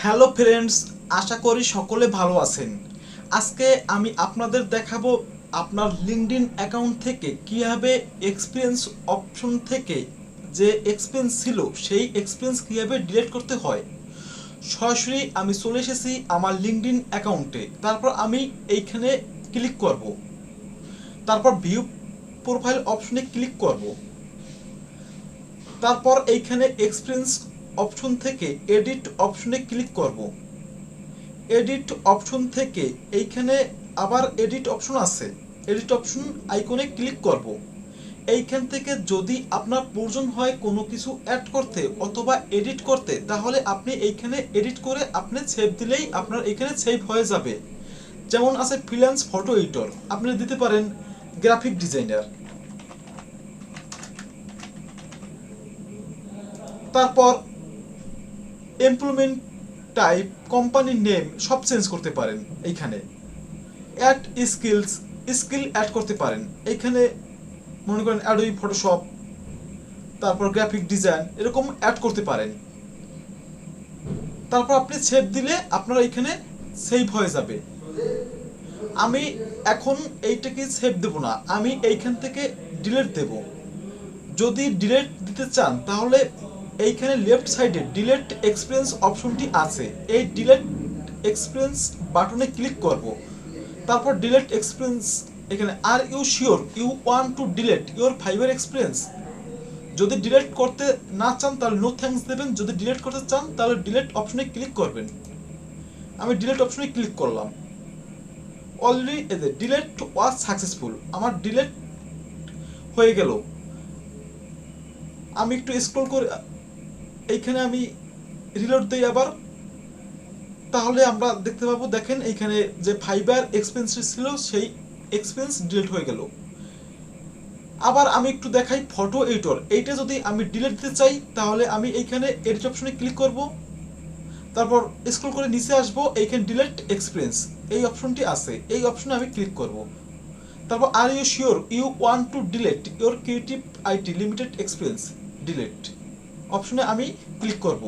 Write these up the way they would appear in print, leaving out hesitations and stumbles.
Hello friends, আশা করি সকলে ভালো আছেন। আজকে আমি আপনাদের দেখাবো আপনার লিঙ্কডইন অ্যাকাউন্ট থেকে কিভাবে এক্সপিরিয়েন্স অপশন থেকে যে এক্সপিরিয়েন্স ছিল সেই এক্সপিরিয়েন্স কিভাবে ডিলিট করতে হয়। সরাসরি আমি চলে এসেছি আমার লিঙ্কডইন অ্যাকাউন্টে। তারপর আমি এইখানে ক্লিক করব, তারপর ভিউ প্রোফাইল অপশনে ক্লিক করব, তারপর এইখানে এক্সপিরিয়েন্স অপশন থেকে এডিট অপশনে ক্লিক করব। এডিট অপশন থেকে এইখানে আবার এডিট অপশন আছে, এডিট অপশন আইকনে ক্লিক করব। এইখান থেকে যদি আপনার প্রয়োজন হয় কোনো কিছু অ্যাড করতে অথবা এডিট করতে, তাহলে আপনি এইখানে এডিট করে আপনি সেভ দিলেই আপনার এইখানে সেভ হয়ে যাবে। যেমন আছে ফ্রিল্যান্স ফটো এডিটর, আপনি দিতে পারেন গ্রাফিক ডিজাইনার। তারপর এমপ্লয়মেন্ট টাইপ, কোম্পানির নেম সব চেঞ্জ করতে পারেন। এইখানে অ্যাড স্কিলস, স্কিল অ্যাড করতে পারেন। এইখানে মনে করেন অ্যাডোবি ফটোশপ, তারপর গ্রাফিক ডিজাইন এরকম অ্যাড করতে পারেন। তারপর আপনি সেভ দিলে আপনার এইখানে সেভ হয়ে যাবে। আমি এখন এইটাকে সেভ দেব না, আমি এইখান থেকে ডিলিট দেব। যদি ডিলিট দিতে চান তাহলে এইখানে লেফট সাইডে ডিলিট এক্সপিরিয়েন্স অপশনটি আছে, এই ডিলিট এক্সপিরিয়েন্স বাটনে ক্লিক করব। তারপর ডিলিট এক্সপিরিয়েন্স, এখানে are you sure you want to delete your fiber experience. যদি ডিলিট করতে না চান তাহলে নো থ্যাঙ্কস দেবেন, যদি ডিলিট করতে চান তাহলে ডিলিট অপশনে ক্লিক করবেন। আমি ডিলিট অপশনে ক্লিক করলাম। অলরেডি ডিলিট ওয়াজ সাকসেসফুল, আমার ডিলিট হয়ে গেল। আমি একটু স্ক্রল করে এইখানে আমি রিলোড দিই আবার, তাহলে আমরা দেখতে পাবো, দেখেন এইখানে যে ফাইবার এক্সপেন্স ছিল সেই এক্সপেন্স ডিলিট হয়ে গেল। আবার আমি একটু দেখাই ফটো এডিটর, এইটা যদি আমি ডিলিট দিতে চাই তাহলে আমি এইখানে এডিট অপশনে ক্লিক করব, তারপর স্ক্রল করে নিচে আসবো, এইখানে ডিলিট এক্সপিরিয়েন্স এই অপশনটি আছে, এই অপশনে আমি ক্লিক করব। তারপর are you sure you want to delete your creative IT limited experience, delete অপশনে আমি ক্লিক করব।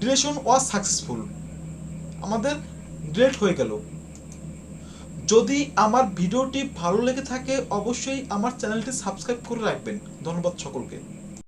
ডিলিশন ওয়াজ সাকসেসফুল, আমাদের ডিলিট হয়ে গেল। যদি আমার ভিডিওটি ভালো লেগে থাকে অবশ্যই আমার চ্যানেলটি সাবস্ক্রাইব করে রাখবেন। ধন্যবাদ সকলকে।